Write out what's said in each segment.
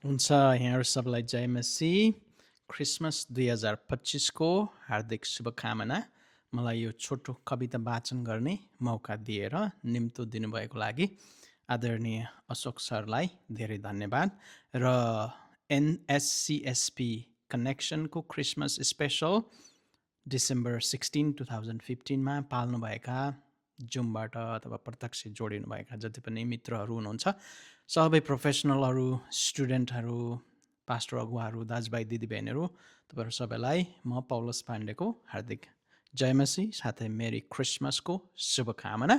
हुन्छ यहाँहरू सबलाई जय मसी क्रिसमस 2025 को हार्दिक शुभकामना। मलाई यो छोटो कविता वाचन गर्ने मौका दिएर निम्तो दिनुभएको लागि आदरणीय अशोक सरलाई धेरै धन्यवाद। र एनएससिएसपी कनेक्सनको क्रिसमस स्पेसल डिसेम्बर 16, 2015 मा पाल्नुभएका जुमबाट अथवा प्रत्यक्ष जोडिनुभएका जति पनि मित्रहरू हुनुहुन्छ, सबै प्रोफेसनलहरू, स्टुडेन्टहरू, पास्टर अगुवाहरू, दाजुभाइ दिदीबहिनीहरू, तपाईँहरू सबैलाई म पौलस पाण्डेको हार्दिक जयमसी साथै मेरी क्रिसमसको शुभकामना।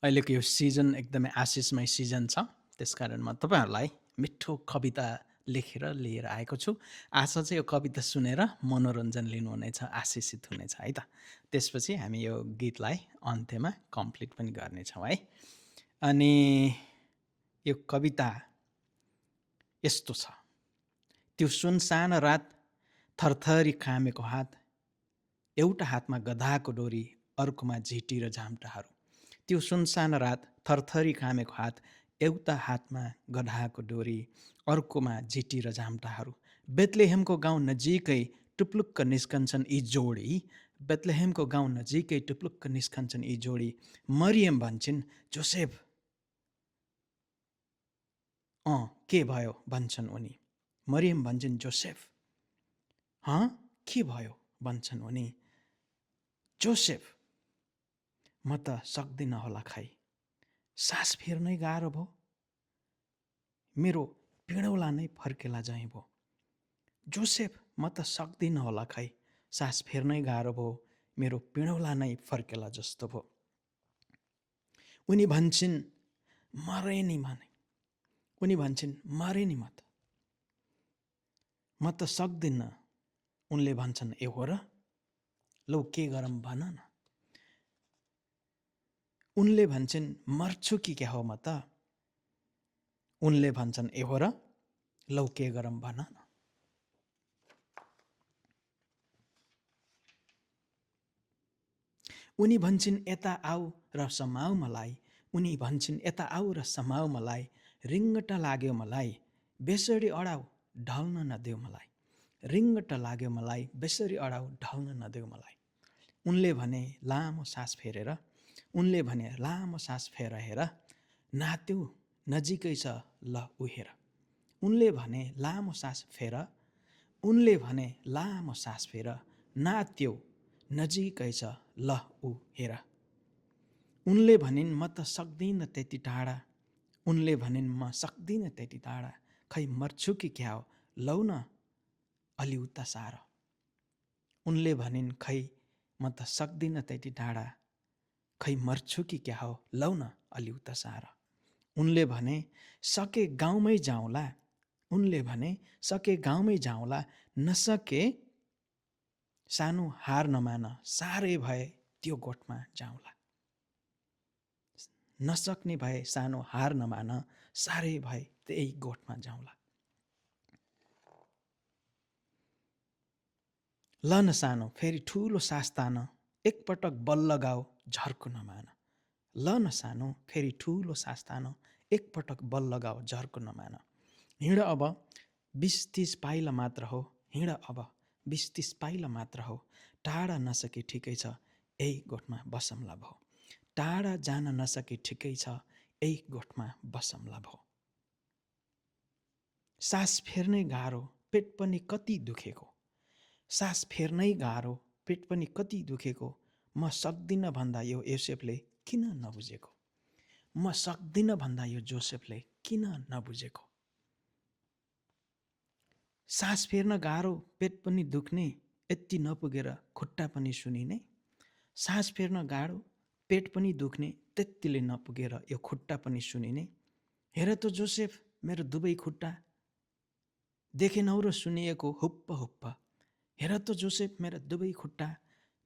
अहिलेको यो सिजन एकदमै आशिषमय सिजन छ, त्यसकारण म तपाईँहरूलाई मिठो कविता लेखेर लिएर आएको छु। आशा चाहिँ यो कविता सुनेर मनोरञ्जन लिनुहुनेछ, आशिषित हुनेछ है त। त्यसपछि हामी यो गीतलाई अन्त्यमा कम्प्लिट पनि गर्नेछौँ है। अनि यो कविता यस्तो छ। त्यो सुनसान रात, थरथरी कामेको हात, एउटा हातमा गधाको डोरी, अर्कोमा झिटी र झाम्टाहरू। त्यो सुनसान रात, थरथरी कामेको हात, एउटा हातमा गधाको डोरी, अर्कोमा झिटी र झाम्टाहरू। बेथलेहेमको गाउँ नजिकै टुप्लुक्क निस्कन्छन् यी जोडी, बेथलेहेमको गाउँ नजिकै टुप्लुक्क निस्कन्छन् यी जोडी। मरियम भन्छन् जोसेफ, के भयो भन्छन् उनी। मरियम भन्छन् जोसेफ, के भयो भन्छन् उनी। जोसेफ, म त सक्दिनँ होला खै, सास फेर्नै गाह्रो भयो, मेरो पिँडौला नै फर्केला झैँ भयो। जोसेफ, म त सक्दिनँ होला खै, सास फेर्नै गाह्रो भयो, मेरो पिँडौला नै फर्केला जस्तो भयो। उनी भन्छन् मरे नि माने, उनी भन्छन् मरे नि म त सक्दिनँ। उनले भन्छन् ए हो र, लौ के गरौँ भन न। उनले भन्छन् मर्छु कि क्या हो म त। उनले भन्छन् ए हो र, लौ के गरौँ भन न। उनी भन्छन् यता आऊ र समाऊ मलाई, उनी भन्छन् यता आऊ र समाऊ मलाई, रिङ्गट लाग्यो मलाई, बेसरी अडाऊ ढल्न नदेऊ मलाई, रिङ्गट लाग्यो मलाई, बेसरी अडाऊ ढल्न नदेऊ मलाई। उनले भने लामो सास फेरेर, उनले भने लामो सास फेर हेर, नात्यौ नजिकै छ ल उहेर। उनले भने लामो सास फेर, उनले भने लामो सास फेर, नात्यौ नजिकै छ ल ऊ हेर। उनले भनिन् म त सक्दिनँ त्यति टाढा, उनले भनिन् म सक्दिनँ त्यति टाढा, खै मर्छु कि क्या हो लौ न अलि उता सार। उनले भनिन् खै म त सक्दिनँ त्यति टाढा, खै मर्छु कि क्या हो लौ न अलि उता सार। उनले भने सके गाउँमै जाउँला, उनले भने सके गाउँमै जाउँला, नसके सानो हार नमान, साह्रै भए त्यो गोठमा जाउँला। नसक्ने भए सानो हार नमान, साह्रै भए त्यही गोठमा जाउँला। ल न सानो फेरि ठुलो सास तान, एकपटक बल लगाऊ झर्को नमान। ल न सानो फेरि ठुलो सास तान, एकपटक बल लगाऊ झर्को नमान। हिँड अब 20-30 पाइला मात्र हो, हिँड अब 20-30 पाइला मात्र हो, टाढा नसके ठिकै छ यही गोठमा बसौँला भो। टाढा जान नसके ठिकै छ यही गोठमा बसौँला भो। सास फेर्नै गाह्रो पेट पनि कति दुखेको, सास फेर्नै गाह्रो पेट पनि कति दुखेको, म सक्दिनँ भन्दा यो योसेफले किन नबुझेको, म सक्दिनँ भन्दा यो जोसेफले किन नबुझेको। सास फेर्न गाह्रो पेट पनि दुख्ने, यति नपुगेर खुट्टा पनि सुनिने। सास फेर्न गाह्रो पेट पनि दुख्ने, त्यतिले नपुगेर यो खुट्टा पनि सुनिने। हेर त जोसेफ मेरो दुवै खुट्टा, देखेनौ र सुनिएको हुप्प हुप्प। हेर त जोसेफ मेरा दुवै खुट्टा,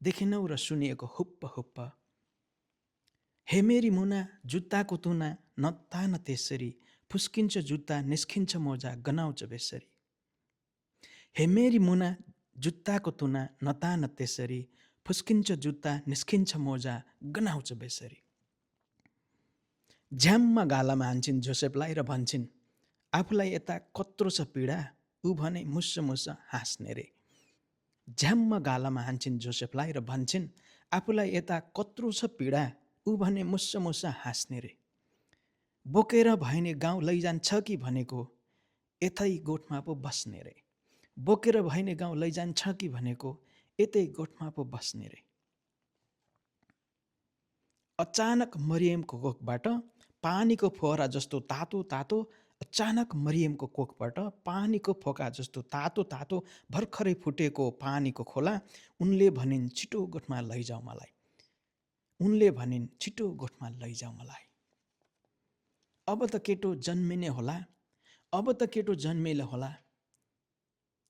देखेनौ र सुनिएको हुप्प हुप्प। हे मेरी मुना जुत्ताको तुना, नतान त्यसरी, फुस्किन्छ जुत्ता निस्किन्छ मोजा गनाउँछ बेसरी। हे मेरी मुना जुत्ताको तुना, नतान त्यसरी, फुस्किन्छ जुत्ता निस्किन्छ मोजा गनाउँछ बेसरी। झ्याम्म गालामा हान्छिन् जोसेफलाई र भन्छन् आफूलाई यता कत्रो छ पीडा, ऊ भने मुस्स मुस्स हाँस्ने रे। झ्याम्म गालामा हान्छिन् जोसेफलाई र भन्छन्, आफूलाई यता कत्रो छ पीडा, ऊ भने मुस्स मुस्स हाँस्ने रे। बोकेर भैने गाउँ लैजान्छ कि भनेको, यतै गोठमा पो बस्ने रे। बोकेर भैने गाउँ लैजान्छ कि भनेको, यतै गोठमा पो बस्ने रे। अचानक मरियमको कोखबाट पानीको फोहरा जस्तो तातो तातो, अचानक मरियमको कोखबाट पानीको फोका जस्तो तातो तातो भर्खरै फुटेको पानीको खोला। उनले भनिन्, छिटो गोठमा लैजाऊ मलाई। उनले भनिन्, छिटो गोठमा लैजाऊ मलाई। अब त केटो जन्मिने होला, अब त केटो जन्मिले होला,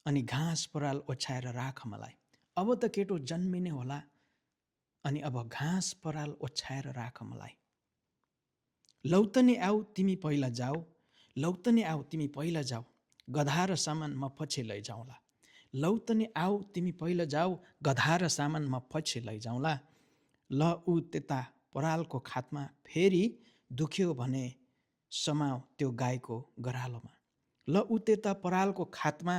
अनि घाँस पराल ओछ्याएर राख मलाई। अब त केटो जन्मिने होला, अनि अब घाँस पराल ओछ्याएर राख मलाई। लौतनी आऊ तिमी पहिला जाऊ, लौतनी आऊ तिमी पहिला जाऊ, गधा र सामान म पछि लैजाउँला। लौतनी आऊ तिमी पहिला जाऊ, गधा र सामान म पछि लैजाउँला। ल ऊ त्यता परालको खातमा फेरि दुख्यो भने समाऊ त्यो गाईको गरालोमा। ल ऊ त्यता परालको खातमा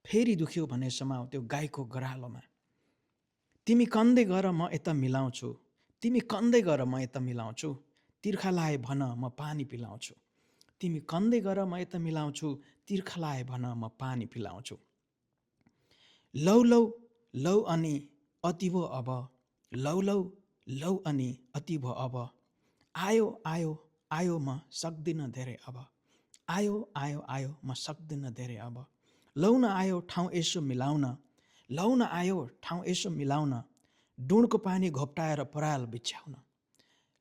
फेरि दुख्यो भने समाऊ त्यो गाईको गरालोमा। तिमी कन्दै गर म यता मिलाउँछु, तिमी कन्दै गर म यता मिलाउँछु, तिर्खा लाए भन म पानी पिलाउँछु। तिमी कन्दै गर म यता मिलाउँछु, तिर्खा लाए भन म पानी पिलाउँछु। लौ लौ लौ अनि अति भो अब, लौ लौ लौ अनि अति भो अब। आयो आयो आयो म सक्दिनँ धेरै अब, आयो आयो आयो म सक्दिनँ धेरै अब। लौ न आयो ठाउँ यसो मिलाउन, लौ न आयो ठाउँ यसो मिलाउन, डुँडको पानी घोप्टाएर पराल बिछ्याउन।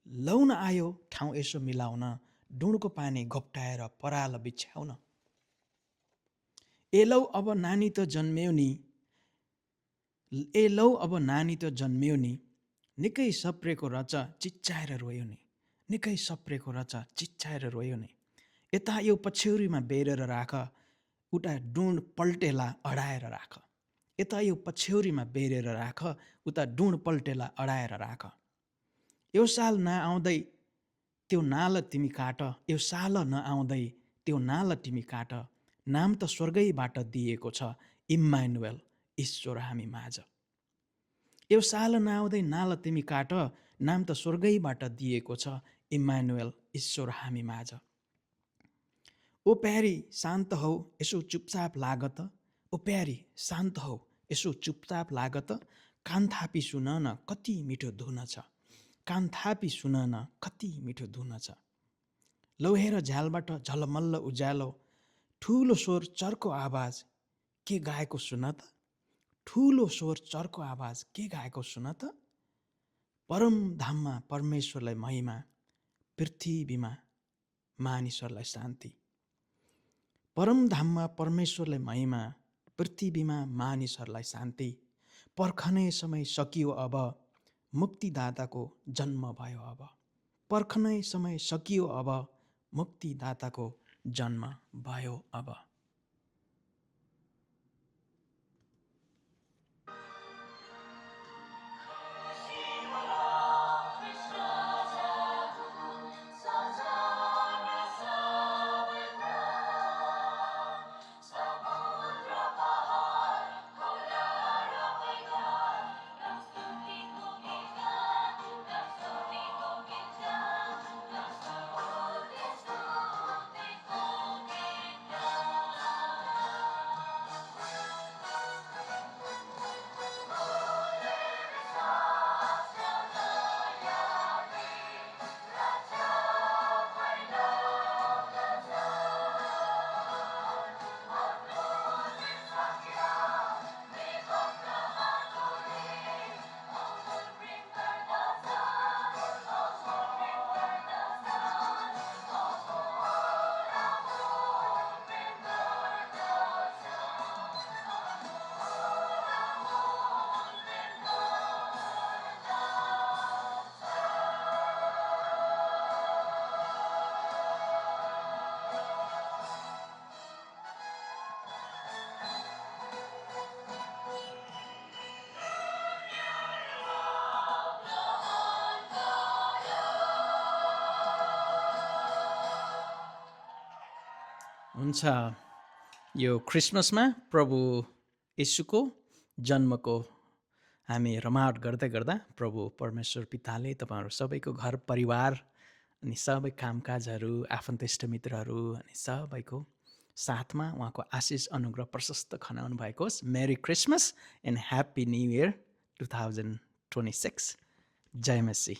लौ न आयो ठाउँ यसो मिलाउन, डुँडको पानी घोप्टाएर पराल बिछ्याउन। ए लौ अब नानी त जन्मियो नि, ए लौ अब नानी त जन्मियो नि, निकै सप्रेको रच चिच्चाएर रोयो नि, निकै सप्रेको रच चिच्चाएर रोयो नि। यता यो पछ्यौरीमा बेरेर राख, उता डुँड पल्टेला अडाएर राख। यता यो पछ्यौरीमा बेरेर राख, उता डुँड पल्टेला अडाएर राख। यो साल नआउँदै त्यो नाल तिमी काट, यो साल नआउँदै त्यो नाल तिमी काट। नाम त स्वर्गैबाट दिएको छ, इम्मानुएल, ईश्वर हामी माझ। यो साल नआउँदै नाल तिमी काट, नाम त स्वर्गैबाट दिएको छ, इम्मानुएल, ईश्वर हामी माझ। ओ प्यारी शान्त हौ यसो चुपचाप लागत, ओ प्यारी शान्त हौ यसो चुपचाप लागत। कान थापी सुन न कति मिठो धुन छ, कान थापी सुन न कति मिठो धुन छ। लौ हेर झ्यालबाट झलमल्ल उज्यालो, ठुलो स्वर चर्को आवाज के गाएको सुन त, ठुलो स्वर चर्को आवाज के गाएको सुन त। परम धाममा परमेश्वरलाई महिमा, पृथ्वीमा मानिसहरूलाई शान्ति। परम धाममा परमेश्वरलाई महिमा, पृथ्वीमा मानिसहरूलाई शान्ति। पर्खने समय सकियो अब, मुक्तिदाताको जन्म भयो अब। पर्खने समय सकियो अब, मुक्तिदाताको जन्म भयो अब। हुन्छ यो क्रिसमसमा प्रभु येशूको जन्मको हामी रमावट गर्दै गर्दा प्रभु परमेश्वर पिताले तपाईँहरू सबैको घर परिवार अनि सबै कामकाजहरू आफन्त इष्टमित्रहरू अनि सबैको साथमा उहाँको आशिष अनुग्रह प्रशस्त खनाउनु भएको होस्। Merry Christmas and happy new year 2026। जय मसी।